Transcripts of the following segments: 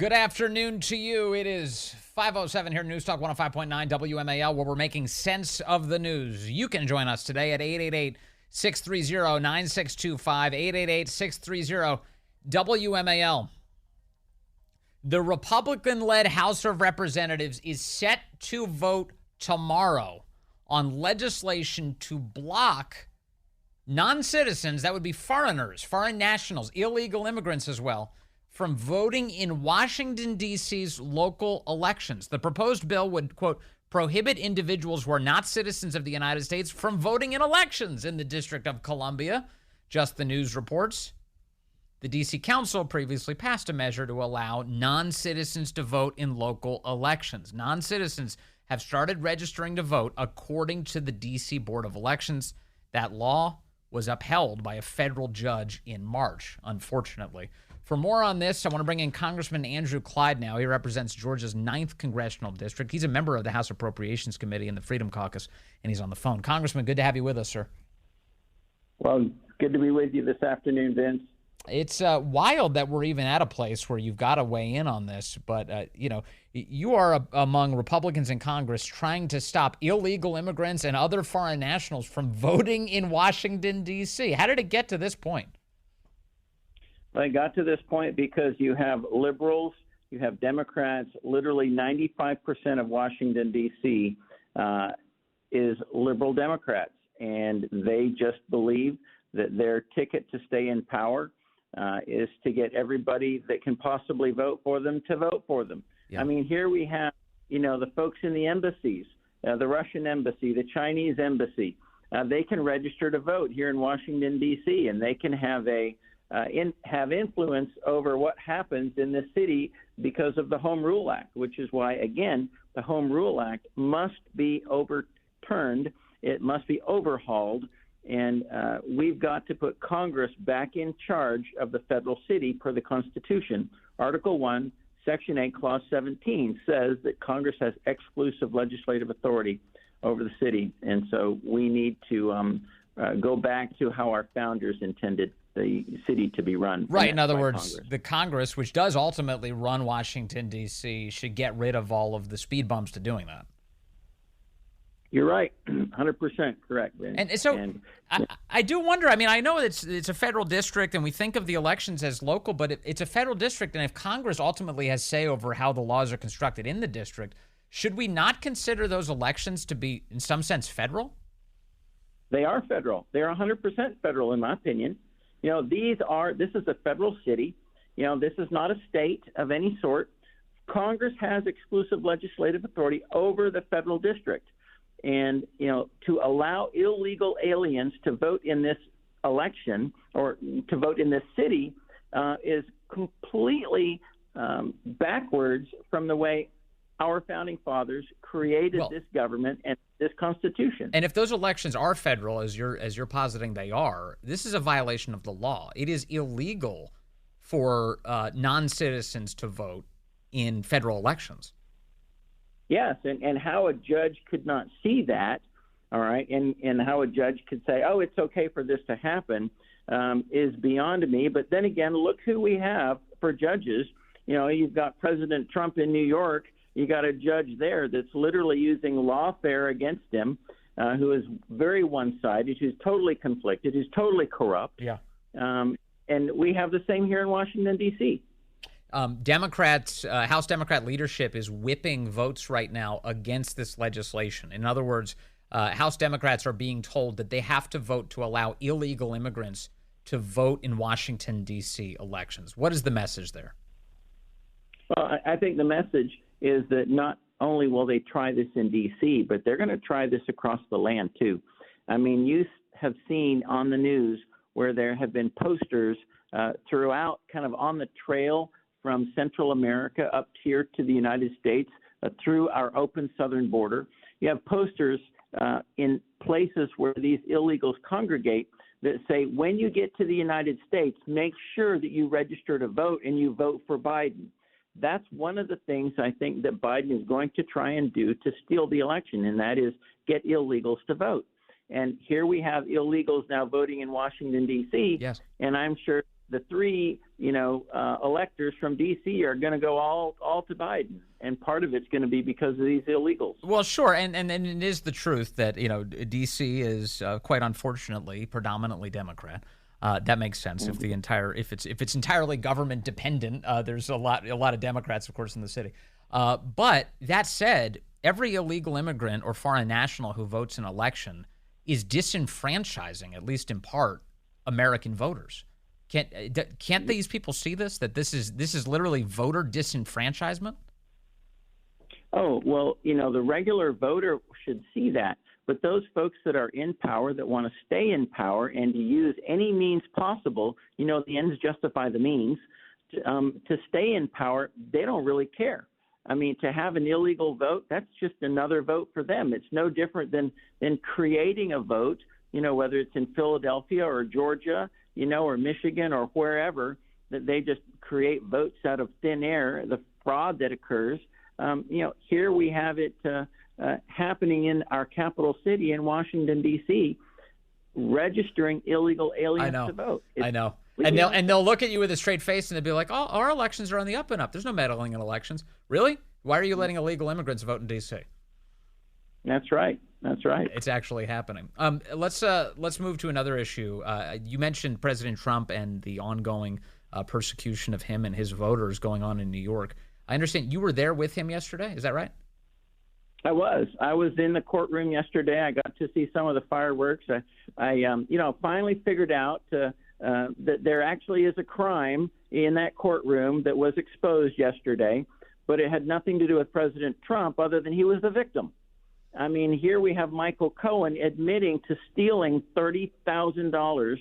Good afternoon to you. It is 5:07 here, News Talk 105.9 WMAL, where we're making sense of the news. You can join us today at 888-630-9625, 888-630-WMAL. The Republican-led House of Representatives is set to vote tomorrow on legislation to block non-citizens, that would be foreigners, foreign nationals, illegal immigrants as well, from voting in Washington, D.C.'s local elections. The proposed bill would, quote, prohibit individuals who are not citizens of the United States from voting in elections in the District of Columbia. Just the News reports. The D.C. Council previously passed a measure to allow non-citizens to vote in local elections. Non-citizens have started registering to vote according to the D.C. Board of Elections. That law was upheld by a federal judge in March, unfortunately. For more on this, I want to bring in Congressman Andrew Clyde now. He represents Georgia's 9th Congressional District. He's a member of the House Appropriations Committee and the Freedom Caucus, and he's on the phone. Congressman, good to have you with us, sir. Well, good to be with you this afternoon, Vince. It's wild that we're even at a place where you've got to weigh in on this, but, you are among Republicans in Congress trying to stop illegal immigrants and other foreign nationals from voting in Washington, D.C. How did it get to this point? Well, it got to this point because you have liberals, you have Democrats. Literally 95% of Washington, D.C. Is liberal Democrats, and they just believe that their ticket to stay in power is to get everybody that can possibly vote for them to vote for them. Yeah. I mean, here we have, the folks in the embassies, the Russian embassy, the Chinese embassy. They can register to vote here in Washington, D.C., and they can have have influence over what happens in the city because of the Home Rule Act, which is why, again, the Home Rule Act must be overturned. It must be overhauled, and we've got to put Congress back in charge of the federal city per the Constitution. Article 1, Section 8, Clause 17 says that Congress has exclusive legislative authority over the city, and so we need to go back to how our founders intended the city to be run. Right. In other words, Congress. The Congress, which does ultimately run Washington, D.C., should get rid of all of the speed bumps to doing that. You're right. 100% correct, Ben. And so I do wonder, I know it's a federal district and we think of the elections as local, but it's a federal district. And if Congress ultimately has say over how the laws are constructed in the district, should we not consider those elections to be, in some sense, federal? They are federal. They are 100% federal, in my opinion. This is a federal city. This is not a state of any sort. Congress has exclusive legislative authority over the federal district. And, to allow illegal aliens to vote in this election or to vote in this city is completely backwards from the way our founding fathers created this government and this Constitution. And if those elections are federal, as you're positing they are, this is a violation of the law. It is illegal for non-citizens to vote in federal elections. Yes, and how a judge could not see that, all right, and how a judge could say, oh, it's okay for this to happen is beyond me. But then again, look who we have for judges. You've got President Trump in New York. You got a judge there that's literally using lawfare against him, who is very one-sided, who's totally conflicted, who's totally corrupt. Yeah. And we have the same here in Washington, D.C. Democrats, House Democrat leadership is whipping votes right now against this legislation. In other words, House Democrats are being told that they have to vote to allow illegal immigrants to vote in Washington, D.C. elections. What is the message there? Well, I think the message is that not only will they try this in D.C., but they're going to try this across the land, too. I mean, you have seen on the news where there have been posters throughout, kind of on the trail from Central America up here to the United States through our open southern border. You have posters in places where these illegals congregate that say, when you get to the United States, make sure that you register to vote and you vote for Biden. That's one of the things I think that Biden is going to try and do to steal the election, and that is get illegals to vote. And here we have illegals now voting in Washington, D.C., yes. And I'm sure the three, electors from D.C. are going to go all to Biden, and part of it's going to be because of these illegals. Well, sure, and it is the truth that D.C. is quite unfortunately predominantly Democrat. That makes sense. Mm-hmm. If it's entirely government dependent, there's a lot of Democrats, of course, in the city. But that said, every illegal immigrant or foreign national who votes in an election is disenfranchising, at least in part, American voters. Can't these people see this? That this is literally voter disenfranchisement? Oh, well, the regular voter should see that. But those folks that are in power, that want to stay in power and to use any means possible, the ends justify the means, to stay in power, they don't really care. I mean, to have an illegal vote, that's just another vote for them. It's no different than creating a vote, whether it's in Philadelphia or Georgia, or Michigan or wherever, that they just create votes out of thin air, the fraud that occurs. Here we have it happening in our capital city in Washington, D.C., registering illegal aliens to vote. I know. And they'll look at you with a straight face and they'll be like, "Oh, our elections are on the up and up. There's no meddling in elections." Really? Why are you letting illegal immigrants vote in D.C.? That's right. It's actually happening. Let's move to another issue. You mentioned President Trump and the ongoing persecution of him and his voters going on in New York. I understand you were there with him yesterday. Is that right? I was in the courtroom yesterday. I got to see some of the fireworks. I finally figured out that there actually is a crime in that courtroom that was exposed yesterday, but it had nothing to do with President Trump other than he was the victim. I mean, here we have Michael Cohen admitting to stealing $30,000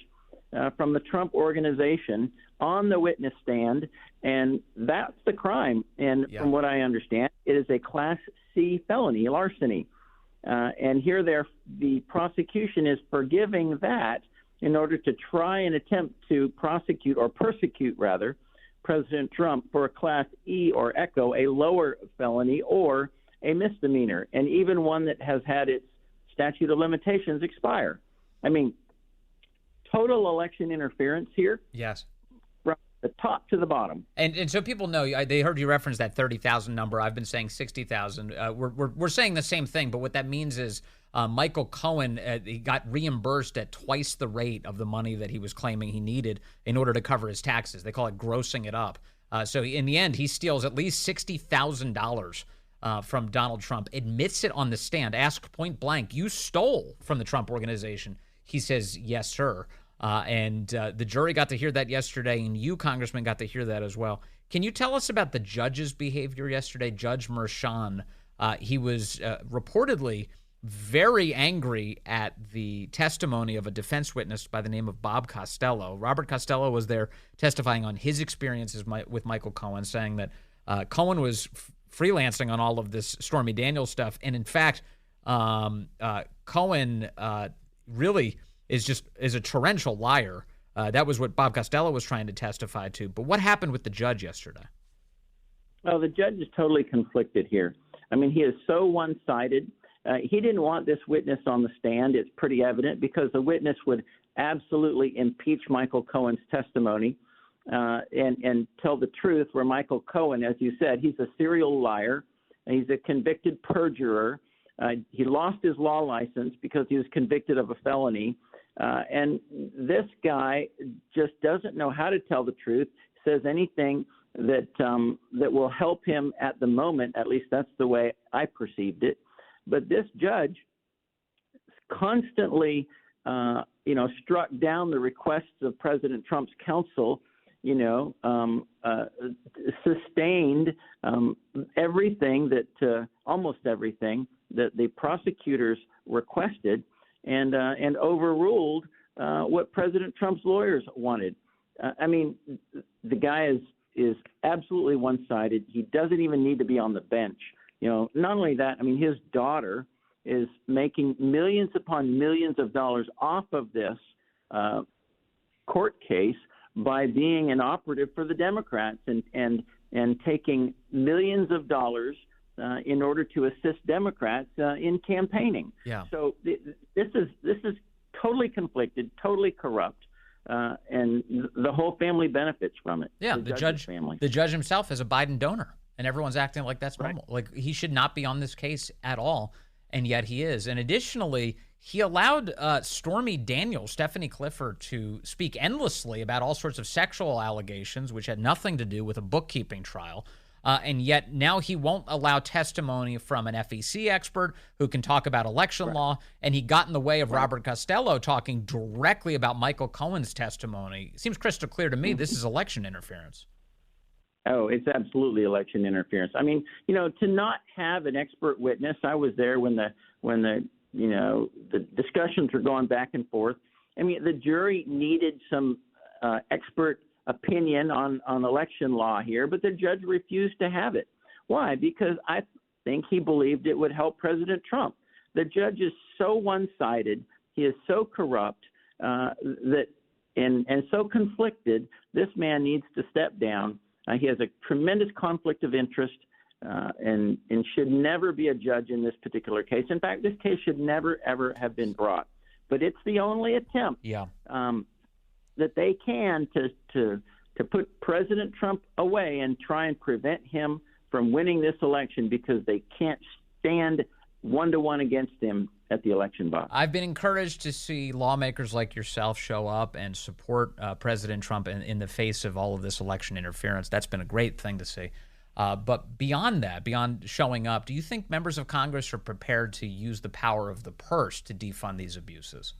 from the Trump organization on the witness stand, and that's the crime. And from what I understand, it is a Class C felony, larceny. And here the prosecution is forgiving that in order to try and attempt to persecute President Trump for a Class E or ECHO, a lower felony or a misdemeanor, and even one that has had its statute of limitations expire. I mean, total election interference here. Yes. From the top to the bottom. And so people know, they heard you reference that 30,000 number. I've been saying 60,000. We're saying the same thing, but what that means is Michael Cohen, he got reimbursed at twice the rate of the money that he was claiming he needed in order to cover his taxes. They call it grossing it up. So in the end, he steals at least $60,000 from Donald Trump, admits it on the stand, asked point blank, "You stole from the Trump organization." He says, "Yes, sir." And the jury got to hear that yesterday, and you, Congressman, got to hear that as well. Can you tell us about the judge's behavior yesterday? Judge Merchan, he was reportedly very angry at the testimony of a defense witness by the name of Bob Costello. Robert Costello was there testifying on his experiences with Michael Cohen, saying that Cohen was freelancing on all of this Stormy Daniels stuff. And in fact, Cohen really is a torrential liar. That was what Bob Costello was trying to testify to. But what happened with the judge yesterday? Well, the judge is totally conflicted here. I mean, he is so one-sided. He didn't want this witness on the stand. It's pretty evident because the witness would absolutely impeach Michael Cohen's testimony and tell the truth, where Michael Cohen, as you said, he's a serial liar. He's a convicted perjurer. He lost his law license because he was convicted of a felony. And this guy just doesn't know how to tell the truth, says anything that will help him at the moment. At least that's the way I perceived it. But this judge constantly, struck down the requests of President Trump's counsel, sustained almost everything that the prosecutors requested, and overruled what President Trump's lawyers wanted. I mean, the guy is absolutely one-sided. He doesn't even need to be on the bench. Not only that, I mean, his daughter is making millions upon millions of dollars off of this court case by being an operative for the Democrats and taking millions of dollars in order to assist Democrats in campaigning. Yeah. So this is totally conflicted, totally corrupt. and the whole family benefits from it. Yeah, the judge himself is a Biden donor, and everyone's acting like that's normal. Right. Like he should not be on this case at all, and yet he is. And additionally, he allowed Stormy Daniels, Stephanie Clifford, to speak endlessly about all sorts of sexual allegations, which had nothing to do with a bookkeeping trial. And yet now he won't allow testimony from an FEC expert who can talk about election law. And he got in the way of Robert Costello talking directly about Michael Cohen's testimony. It seems crystal clear to me this is election interference. Oh, it's absolutely election interference. I mean, to not have an expert witness. I was there when the discussions were going back and forth. I mean, the jury needed some expert opinion on election law here, but the judge refused to have it. Why? Because I think he believed it would help President Trump. The judge is so one-sided. He is so corrupt and so conflicted. This man needs to step down. He has a tremendous conflict of interest and should never be a judge in this particular case. In fact, this case should never, ever have been brought. But it's the only attempt that they can to put President Trump away and try and prevent him from winning this election because they can't stand one-to-one against him at the election box. I've been encouraged to see lawmakers like yourself show up and support President Trump in the face of all of this election interference. That's been a great thing to see. But beyond that, beyond showing up, do you think members of Congress are prepared to use the power of the purse to defund these abuses?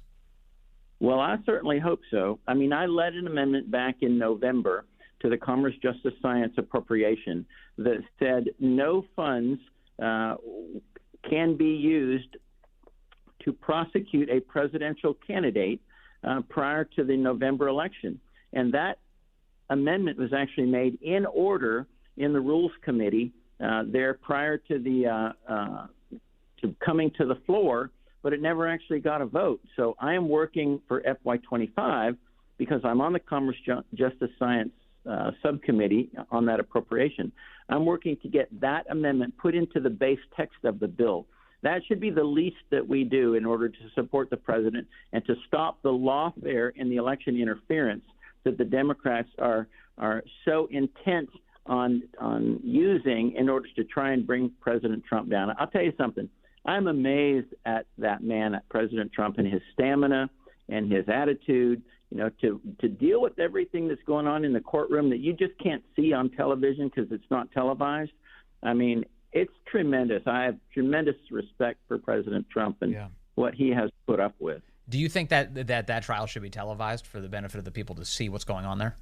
Well, I certainly hope so. I mean, I led an amendment back in November to the Commerce, Justice, Science Appropriation that said no funds can be used to prosecute a presidential candidate prior to the November election. And that amendment was actually made in order in the Rules Committee there prior to to coming to the floor, but it never actually got a vote. So I am working for FY25 because I'm on the Commerce, Justice, Science subcommittee on that appropriation. I'm working to get that amendment put into the base text of the bill. That should be the least that we do in order to support the president and to stop the lawfare and the election interference that the Democrats are so intent on using in order to try and bring President Trump down. I'll tell you something. I'm amazed at that man, at President Trump, and his stamina and his attitude, to deal with everything that's going on in the courtroom that you just can't see on television because it's not televised. I mean, it's tremendous. I have tremendous respect for President Trump and what he has put up with. Do you think that trial should be televised for the benefit of the people to see what's going on there?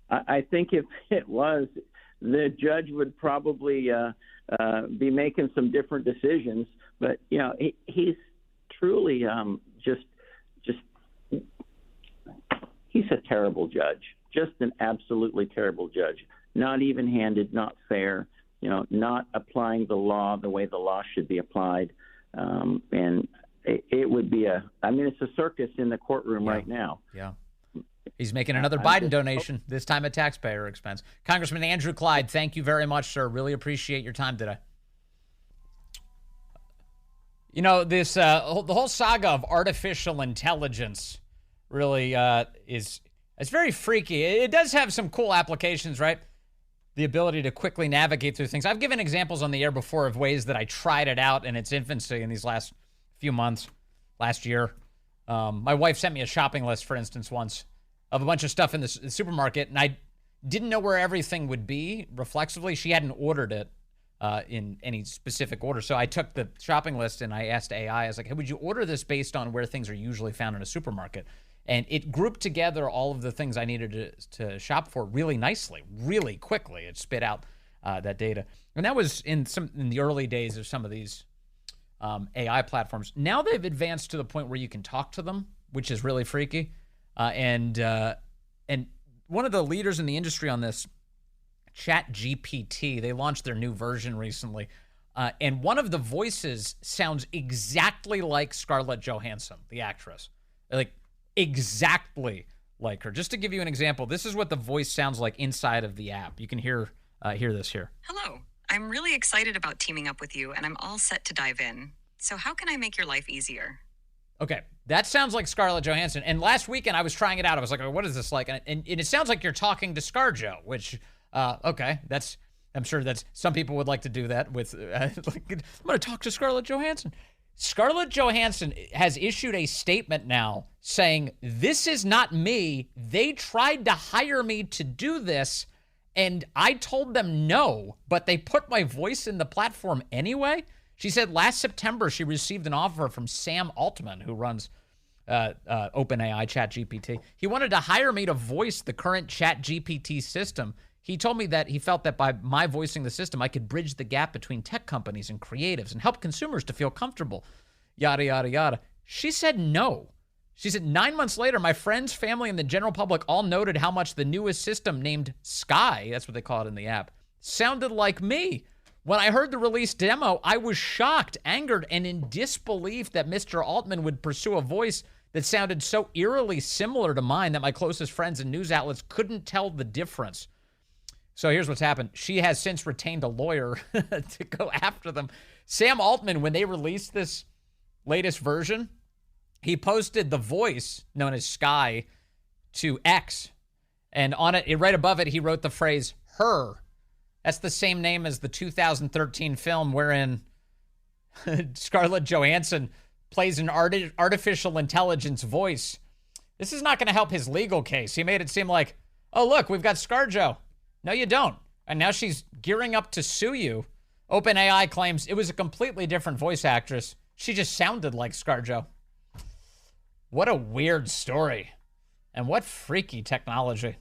I think if it was, the judge would probably be making some different decisions. But he's truly he's a terrible judge, just an absolutely terrible judge. Not even-handed, not fair. Not applying the law the way the law should be applied, and it would be it's a circus in the courtroom right now. Yeah. He's making another Biden donation, this time at taxpayer expense. Congressman Andrew Clyde, thank you very much, sir. Really appreciate your time today. This the whole saga of artificial intelligence really it's very freaky. It does have some cool applications, right? The ability to quickly navigate through things. I've given examples on the air before of ways that I tried it out in its infancy in these last few months, last year. My wife sent me a shopping list, for instance, once of a bunch of stuff in the supermarket, and I didn't know where everything would be reflexively. She hadn't ordered it in any specific order. So I took the shopping list and I asked AI, I was like, hey, would you order this based on where things are usually found in a supermarket? And it grouped together all of the things I needed to shop for really nicely, really quickly. It spit out that data. And that was in the early days of some of these AI platforms. Now they've advanced to the point where you can talk to them, which is really freaky. And one of the leaders in the industry on this, ChatGPT, they launched their new version recently. And one of the voices sounds exactly like Scarlett Johannsen, the actress. Like, exactly like her. Just to give you an example, this is what the voice sounds like inside of the app. You can hear this here. Hello. I'm really excited about teaming up with you, and I'm all set to dive in. So how can I make your life easier? Okay, That sounds like Scarlett Johannsen. And last weekend, I was trying it out. I was like, oh, what is this like? And it sounds like you're talking to ScarJo, which, okay, I'm sure that's some people would like to do that with, like, I'm going to talk to Scarlett Johannsen. Scarlett Johannsen has issued a statement now saying, this is not me. They tried to hire me to do this, and I told them no, but they put my voice in the platform anyway. She said last September she received an offer from Sam Altman, who runs OpenAI ChatGPT. He wanted to hire me to voice the current ChatGPT system. He told me that he felt that by my voicing the system, I could bridge the gap between tech companies and creatives and help consumers to feel comfortable, yada, yada, yada. She said no. She said 9 months later, my friends, family, and the general public all noted how much the newest system named Sky, that's what they call it in the app, sounded like me. When I heard the release demo, I was shocked, angered, and in disbelief that Mr. Altman would pursue a voice that sounded so eerily similar to mine that my closest friends and news outlets couldn't tell the difference. So here's what's happened. She has since retained a lawyer to go after them. Sam Altman, when they released this latest version, he posted the voice known as Sky to X. And on it, right above it, he wrote the phrase, her. That's the same name as the 2013 film wherein Scarlett Johannsen plays an artificial intelligence voice. This is not going to help his legal case. He made it seem like, oh, look, we've got ScarJo. No, you don't. And now she's gearing up to sue you. OpenAI claims it was a completely different voice actress. She just sounded like ScarJo. What a weird story. And what freaky technology.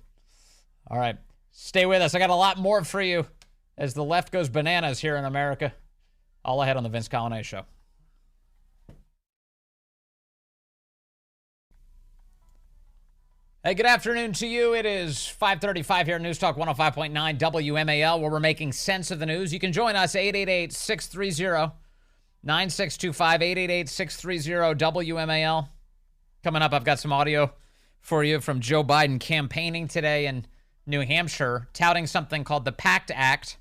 All right. Stay with us. I got a lot more for you as the left goes bananas here in America. All ahead on the Vince Coglianese Show. Hey, good afternoon to you. It is 5:35 here at News Talk 105.9 WMAL, where we're making sense of the news. You can join us, 888-630-9625, 888-630-WMAL. Coming up, I've got some audio for you from Joe Biden campaigning today in New Hampshire, touting something called the PACT Act.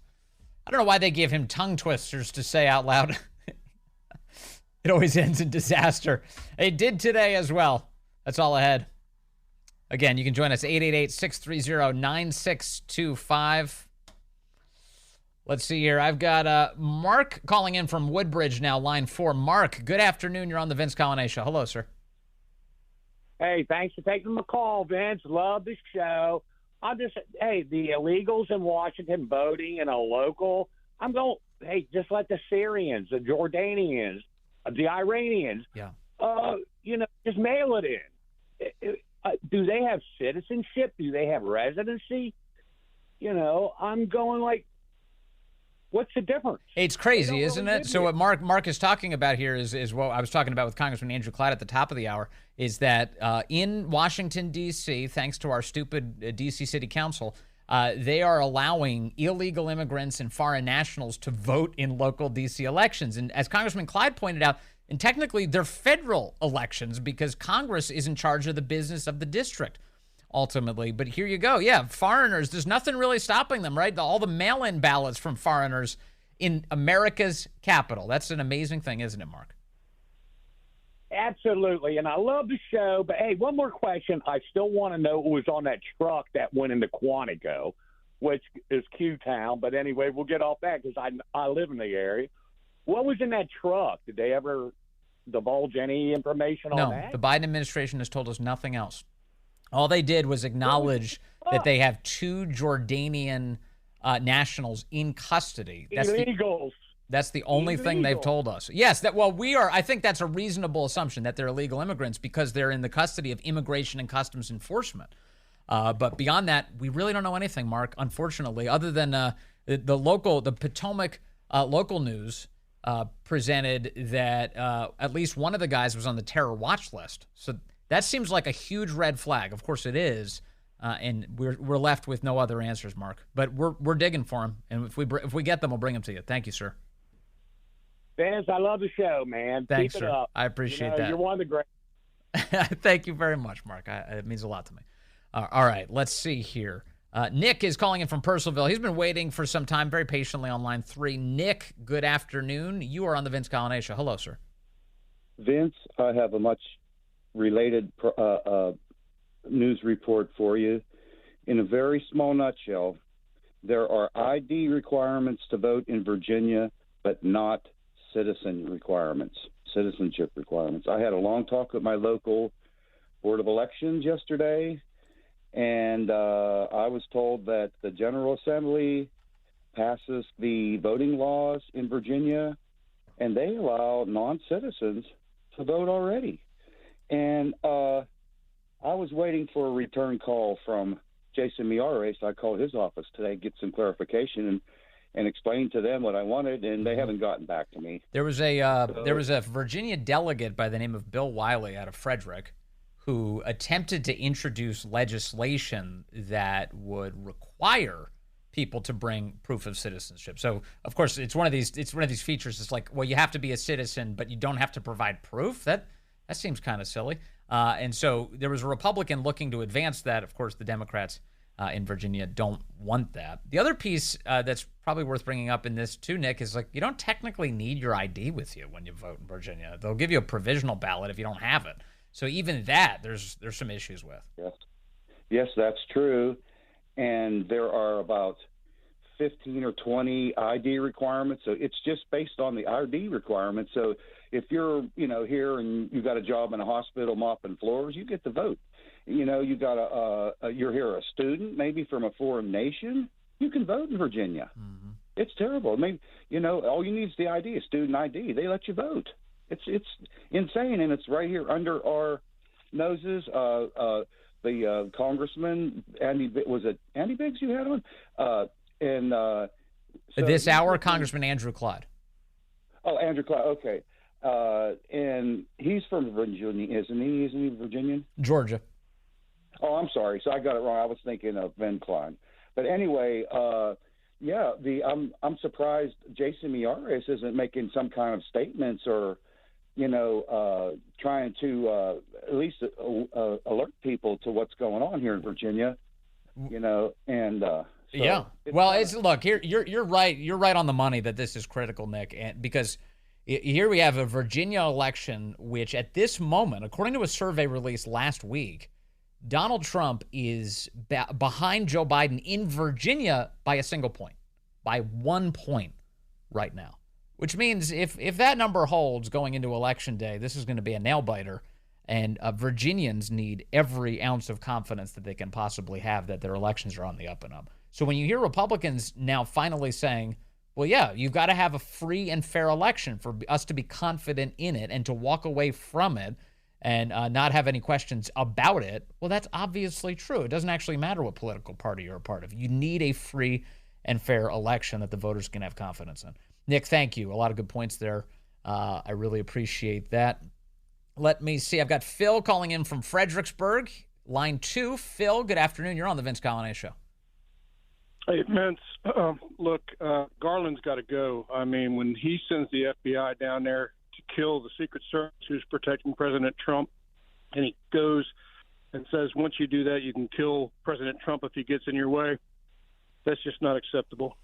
I don't know why they give him tongue twisters to say out loud. It always ends in disaster. It did today as well. That's all ahead. Again, you can join us, 888-630-9625. Let's see here. I've got Mark calling in from Woodbridge now, line 4. Mark, good afternoon. You're on the Vince Coglianese Show. Hello, sir. Hey, thanks for taking my call, Vince. Love the show. The illegals in Washington voting in a local, just let the Syrians, the Jordanians, the Iranians, just mail it in. Do they have citizenship? Do they have residency? I'm going like, what's the difference? It's crazy, isn't it? So what Mark is talking about here is what I was talking about with Congressman Andrew Clyde at the top of the hour, is that in Washington, D.C., thanks to our stupid D.C. City Council, they are allowing illegal immigrants and foreign nationals to vote in local D.C. elections. And as Congressman Clyde pointed out, and technically they're federal elections because Congress is in charge of the business of the district, ultimately. But here you go. Yeah, foreigners, there's nothing really stopping them, right? All the mail-in ballots from foreigners in America's capital. That's an amazing thing, isn't it, Mark? Absolutely, and I love the show. But, hey, one more question. I still want to know who was on that truck that went into Quantico, which is Q-Town. But anyway, we'll get off that because I live in the area. What was in that truck? Did they ever divulge any information on that? No, the Biden administration has told us nothing else. All they did was acknowledge that they have 2 Jordanian nationals in custody. Illegals. That's the only thing they've told us. Yes, I think that's a reasonable assumption that they're illegal immigrants because they're in the custody of Immigration and Customs Enforcement. But beyond that, we really don't know anything, Mark, unfortunately, other than the Potomac local news presented that at least one of the guys was on the terror watch list. So that seems like a huge red flag. Of course it is, and we're left with no other answers, Mark. But we're digging for them, and if we get them, we'll bring them to you. Thank you, sir. Vince, I love the show, man. Thanks, Keep sir. it up. I appreciate that. You're one of the great. Thank you very much, Mark. It means a lot to me. All right, let's see here. Nick is calling in from Purcellville. He's been waiting for some time, very patiently on line 3. Nick, good afternoon. You are on the Vince Coglianese Show. Hello, sir. Vince, I have a much related news report for you. In a very small nutshell, there are ID requirements to vote in Virginia, but not citizenship requirements. I had a long talk with my local Board of Elections yesterday, and I was told that the General Assembly passes the voting laws in Virginia, and they allow non-citizens to vote already. And I was waiting for a return call from Jason Miare, so I called his office today, get some clarification and explain to them what I wanted, and they haven't gotten back to me. There was a Virginia delegate by the name of Bill Wiley out of Frederick who attempted to introduce legislation that would require people to bring proof of citizenship. So, of course, it's one of these features. It's like, well, you have to be a citizen, but you don't have to provide proof. That seems kind of silly. And so there was a Republican looking to advance that. Of course, the Democrats in Virginia don't want that. The other piece that's probably worth bringing up in this too, Nick, is like you don't technically need your ID with you when you vote in Virginia. They'll give you a provisional ballot if you don't have it. So even that, there's some issues with. Yes, that's true. And there are about 15 or 20 ID requirements. So it's just based on the ID requirements. So if you're, here and you got a job in a hospital mopping floors, you get to vote. You got you're here a student, maybe from a foreign nation, you can vote in Virginia. Mm-hmm. It's terrible. I mean, all you need is the ID, a student ID. They let you vote. It's insane, and it's right here under our noses. The Congressman, was it Andy Biggs you had on? So this hour, Congressman Andrew Clyde. Oh, Andrew Clyde, okay. And he's from Virginia, isn't he? Isn't he Virginian? Georgia. Oh, I'm sorry. So I got it wrong. I was thinking of Ben Klein. But anyway, I'm surprised Jason Miyares isn't making some kind of statements or, trying to at least alert people to what's going on here in Virginia, and yeah. Well, look here. You're right. You're right on the money that this is critical, Nick, and because here we have a Virginia election, which at this moment, according to a survey released last week, Donald Trump is behind Joe Biden in Virginia by a single point, by 1 point right now, which means if that number holds going into Election Day, this is going to be a nail-biter, and Virginians need every ounce of confidence that they can possibly have that their elections are on the up and up. So when you hear Republicans now finally saying, well, yeah, you've got to have a free and fair election for us to be confident in it and to walk away from it and not have any questions about it, well, that's obviously true. It doesn't actually matter what political party you're a part of. You need a free and fair election that the voters can have confidence in. Nick, thank you. A lot of good points there. I really appreciate that. Let me see. I've got Phil calling in from Fredericksburg. Line 2. Phil, good afternoon. You're on the Vince Coglianese Show. Hey, Vince, look, Garland's got to go. I mean, when he sends the FBI down there to kill the Secret Service who's protecting President Trump, and he goes and says, once you do that, you can kill President Trump if he gets in your way, that's just not acceptable.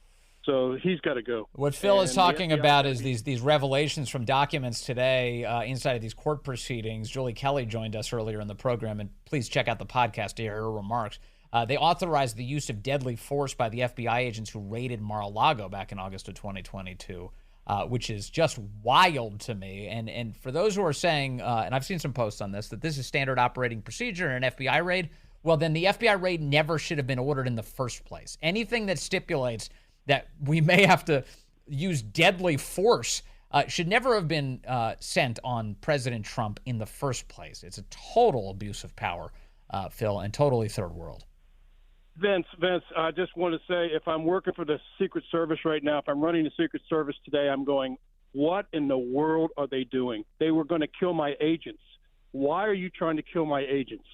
So he's got to go. What Phil is talking about is these revelations from documents today inside of these court proceedings. Julie Kelly joined us earlier in the program, and please check out the podcast to hear her remarks. They authorized the use of deadly force by the FBI agents who raided Mar-a-Lago back in August of 2022, which is just wild to me. And for those who are saying, and I've seen some posts on this, that this is standard operating procedure in an FBI raid, well, then the FBI raid never should have been ordered in the first place. Anything that stipulates that we may have to use deadly force should never have been sent on President Trump in the first place. It's a total abuse of power, Phil, and totally third world. Vince, I just want to say, if I'm working for the Secret Service right now, if I'm running the Secret Service today, I'm going, what in the world are they doing? They were going to kill my agents. Why are you trying to kill my agents?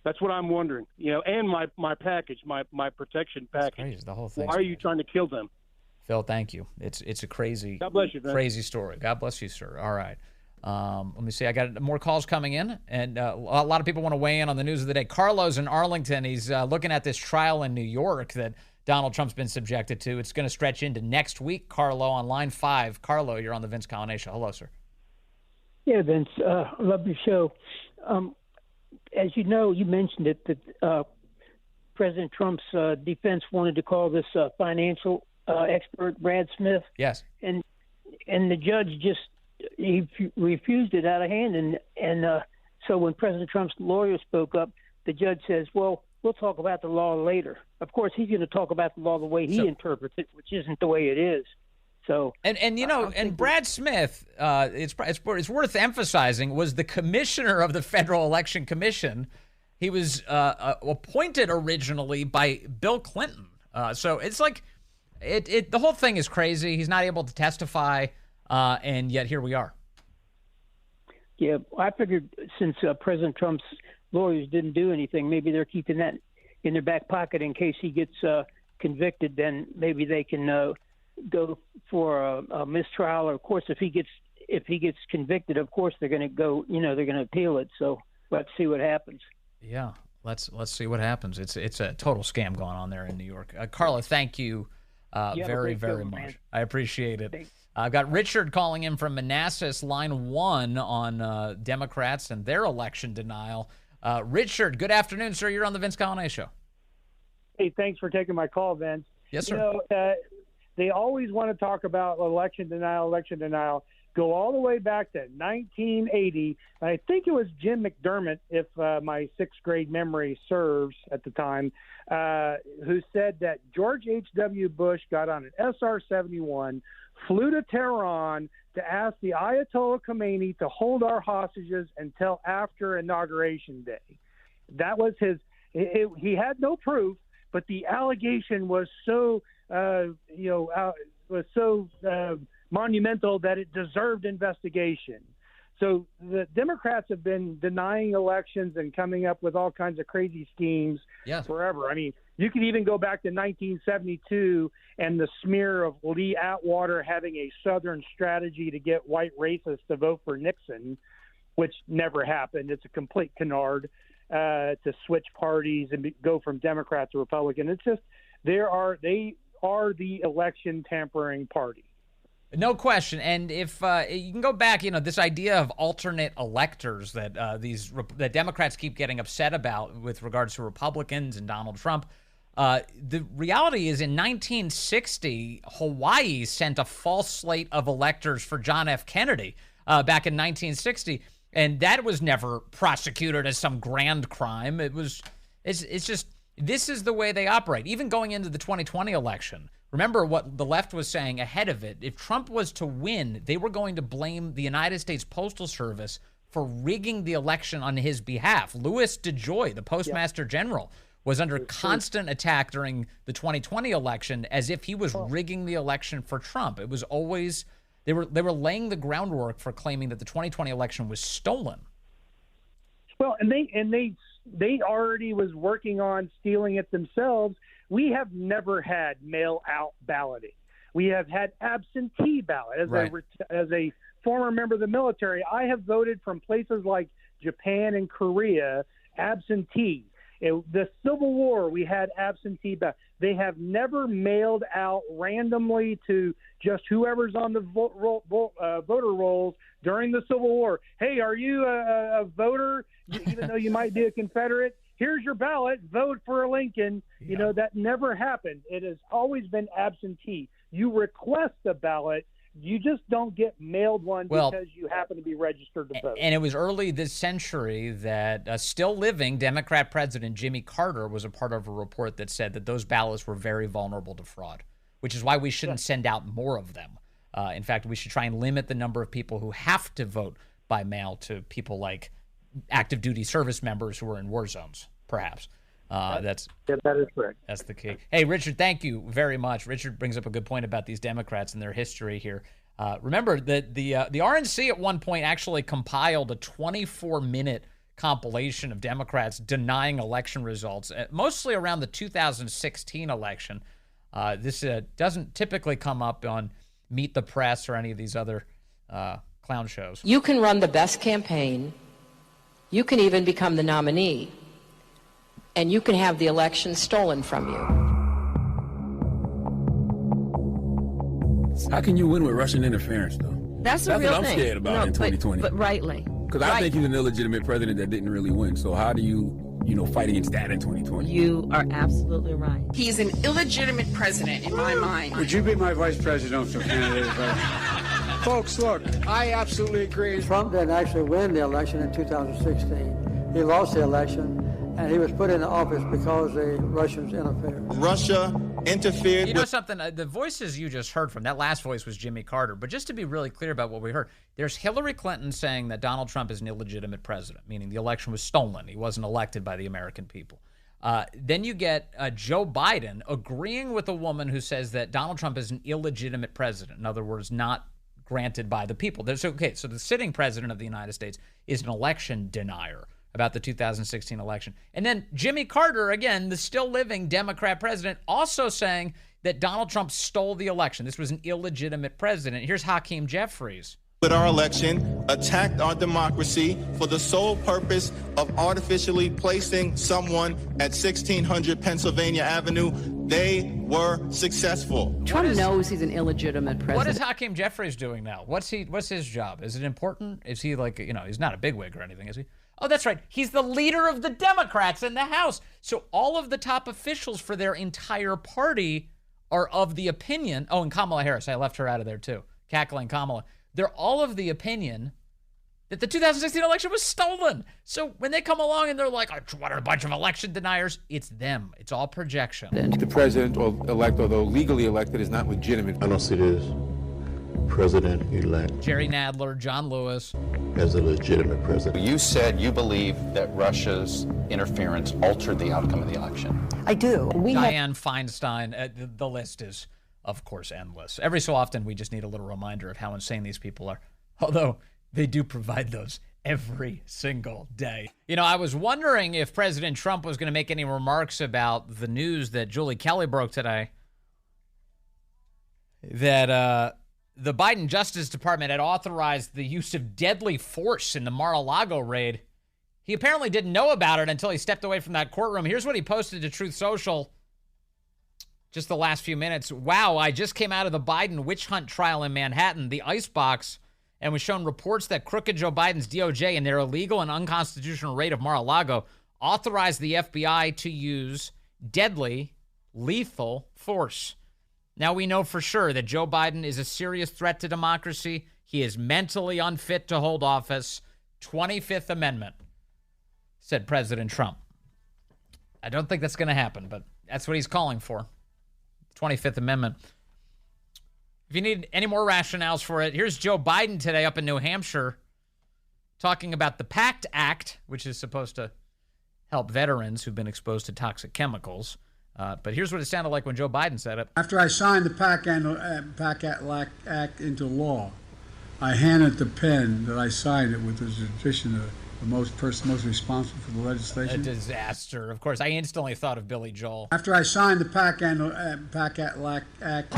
That's what I'm wondering, and my package, my protection package. That's crazy. The whole thing. Why are you trying to kill them? Phil, thank you. It's a crazy, God bless you, Vince. Crazy story. God bless you, sir. All right. Let me see. I got more calls coming in, and a lot of people want to weigh in on the news of the day. Carlo's in Arlington. He's looking at this trial in New York that Donald Trump's been subjected to. It's going to stretch into next week. Carlo on line 5. Carlo, you're on the Vince Coglianese Show. Hello, sir. Yeah, Vince. Love your show. As you know, you mentioned it, that President Trump's defense wanted to call this financial expert, Brad Smith. Yes. And the judge he refused it out of hand. And so when President Trump's lawyer spoke up, the judge says, well, we'll talk about the law later. Of course, he's going to talk about the law the way he interprets it, which isn't the way it is. So and Brad Smith, it's worth emphasizing, was the commissioner of the Federal Election Commission. He was appointed originally by Bill Clinton. So it's like the whole thing is crazy. He's not able to testify, and yet here we are. Yeah, I figured since President Trump's lawyers didn't do anything, maybe they're keeping that in their back pocket in case he gets convicted. Then maybe they can go for a mistrial. Or of course, if he gets convicted, of course they're going to go. They're going to appeal it. So let's see what happens. Yeah, let's see what happens. It's a total scam going on there in New York. Carla, thank you very much. Man. I appreciate it. I've got Richard calling in from Manassas, line 1 on Democrats and their election denial. Richard, good afternoon, sir. You're on the Vince Coglianese Show. Hey, thanks for taking my call, Vince. Yes, sir. They always want to talk about election denial. Go all the way back to 1980. I think it was Jim McDermott, if my sixth grade memory serves at the time, who said that George H.W. Bush got on an SR-71, flew to Tehran to ask the Ayatollah Khomeini to hold our hostages until after Inauguration Day. That was he had no proof, but the allegation was so monumental that it deserved investigation. So the Democrats have been denying elections and coming up with all kinds of crazy schemes forever. I mean, you can even go back to 1972 and the smear of Lee Atwater having a Southern strategy to get white racists to vote for Nixon, which never happened. It's a complete canard to switch parties and go from Democrat to Republican. It's just they are the election tampering party. No question. And if you can go back, this idea of alternate electors that that Democrats keep getting upset about with regards to Republicans and Donald Trump. The reality is in 1960, Hawaii sent a false slate of electors for John F. Kennedy back in 1960. And that was never prosecuted as some grand crime. It's just, this is the way they operate. Even going into the 2020 election, remember what the left was saying ahead of it. If Trump was to win, they were going to blame the United States Postal Service for rigging the election on his behalf. Louis DeJoy, the Postmaster General, was under constant attack during the 2020 election as if he was rigging the election for Trump. It was always, they were laying the groundwork for claiming that the 2020 election was stolen. Well, and they already was working on stealing it themselves. We have never had mail-out balloting. We have had absentee ballot. As a former member of the military, I have voted from places like Japan and Korea absentee. The Civil War, we had absentee ballot. They have never mailed out randomly to just whoever's on the voter rolls during the Civil War. Hey, are you a voter, even though you might be a Confederate? Here's your ballot, vote for Lincoln. Yeah. That never happened. It has always been absentee. You request a ballot. You just don't get mailed one because you happen to be registered to vote. And it was early this century that still living Democrat President Jimmy Carter was a part of a report that said that those ballots were very vulnerable to fraud, which is why we shouldn't send out more of them. In fact, we should try and limit the number of people who have to vote by mail to people like active duty service members who are in war zones, perhaps. That is correct. That's the key. Hey, Richard, thank you very much. Richard brings up a good point about these Democrats and their history here. Remember that the RNC at one point actually compiled a 24-minute compilation of Democrats denying election results, mostly around the 2016 election. This doesn't typically come up on Meet the Press or any of these other clown shows. You can run the best campaign. You can even become the nominee. And you can have the election stolen from you. How can you win with Russian interference, though? That's the real what I'm thing. scared about in 2020. But rightly. Because I think he's an illegitimate president that didn't really win. So how do you fight against that in 2020? You are absolutely right. He's an illegitimate president in my mind. Would you be my vice presidential candidate? Folks, look, I absolutely agree. Trump didn't actually win the election in 2016. He lost the election, and he was put into office because the Russians interfered. Russia interfered. You know something? The voices you just heard from, that last voice was Jimmy Carter. But just to be really clear about what we heard, there's Hillary Clinton saying that Donald Trump is an illegitimate president, meaning the election was stolen. He wasn't elected by the American people. Then you get Joe Biden agreeing with a woman who says that Donald Trump is an illegitimate president. In other words, not granted by the people. So the sitting president of the United States is an election denier about the 2016 election. And then Jimmy Carter, again, the still living Democrat president, also saying that Donald Trump stole the election. This was an illegitimate president. Here's Hakeem Jeffries. With our election, attacked our democracy for the sole purpose of artificially placing someone at 1600 Pennsylvania Avenue. They were successful. Trump knows he's an illegitimate president. What is Hakeem Jeffries doing now? What's his job? Is it important? Is he he's not a bigwig or anything, is he? Oh, that's right. He's the leader of the Democrats in the House. So all of the top officials for their entire party are of the opinion. Oh, and Kamala Harris. I left her out of there too. Cackling Kamala. They're all of the opinion that the 2016 election was stolen. So when they come along and they're like, oh, what are a bunch of election deniers? It's them. It's all projection. The president-elect, although legally elected, is not legitimate. I don't see this president-elect Jerry Nadler, John Lewis, as a legitimate president. You said you believe that Russia's interference altered the outcome of the election. I do. Dianne Feinstein, the list is, of course, endless. Every so often, we just need a little reminder of how insane these people are, although they do provide those every single day. You know, I was wondering if President Trump was going to make any remarks about the news that Julie Kelly broke today, that the Biden Justice Department had authorized the use of deadly force in the Mar-a-Lago raid. He apparently didn't know about it until he stepped away from that courtroom. Here's what he posted to Truth Social just the last few minutes. Wow, I just came out of the Biden witch hunt trial in Manhattan, the icebox, and was shown reports that crooked Joe Biden's DOJ in their illegal and unconstitutional raid of Mar-a-Lago authorized the FBI to use deadly, lethal force. Now we know for sure that Joe Biden is a serious threat to democracy. He is mentally unfit to hold office. 25th Amendment, said President Trump. I don't think that's going to happen, but that's what he's calling for. 25th Amendment. If you need any more rationales for it, here's Joe Biden today up in New Hampshire talking about the PACT Act, which is supposed to help veterans who've been exposed to toxic chemicals. But here's what it sounded like when Joe Biden said it. After I signed the PACT Act into law, I handed the pen that I signed it with as an addition to the most responsible for the legislation. A disaster. Of course, I instantly thought of Billy Joel. After I signed the PACT Act.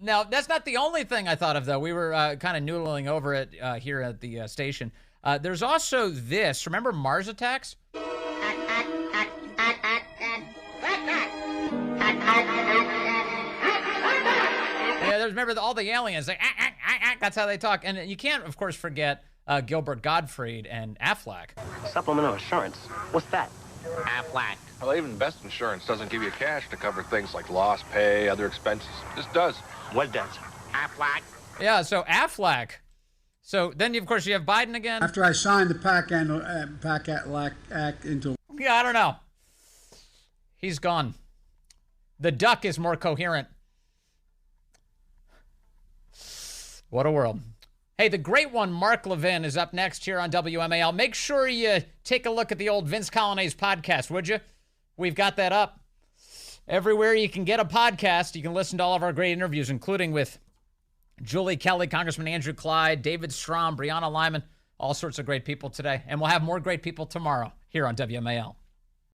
Now, that's not the only thing I thought of, though. We were kind of noodling over it here at the station. There's also this. Remember Mars Attacks? Yeah, remember all the aliens. Like, that's how they talk. And you can't, of course, forget Gilbert Gottfried and Aflac. Supplemental insurance? What's that? Aflac. Well, even best insurance doesn't give you cash to cover things like lost pay, other expenses. This does. What does? Aflac. Yeah, so Aflac. So then, of course, you have Biden again. After I signed the PACT Act into... Yeah, I don't know. He's gone. The duck is more coherent. What a world. Hey, the great one, Mark Levin, is up next here on WMAL. Make sure you take a look at the old Vince Coglianese podcast, would you? We've got that up. Everywhere you can get a podcast, you can listen to all of our great interviews, including with Julie Kelly, Congressman Andrew Clyde, David Strom, Brianna Lyman, all sorts of great people today. And we'll have more great people tomorrow here on WMAL.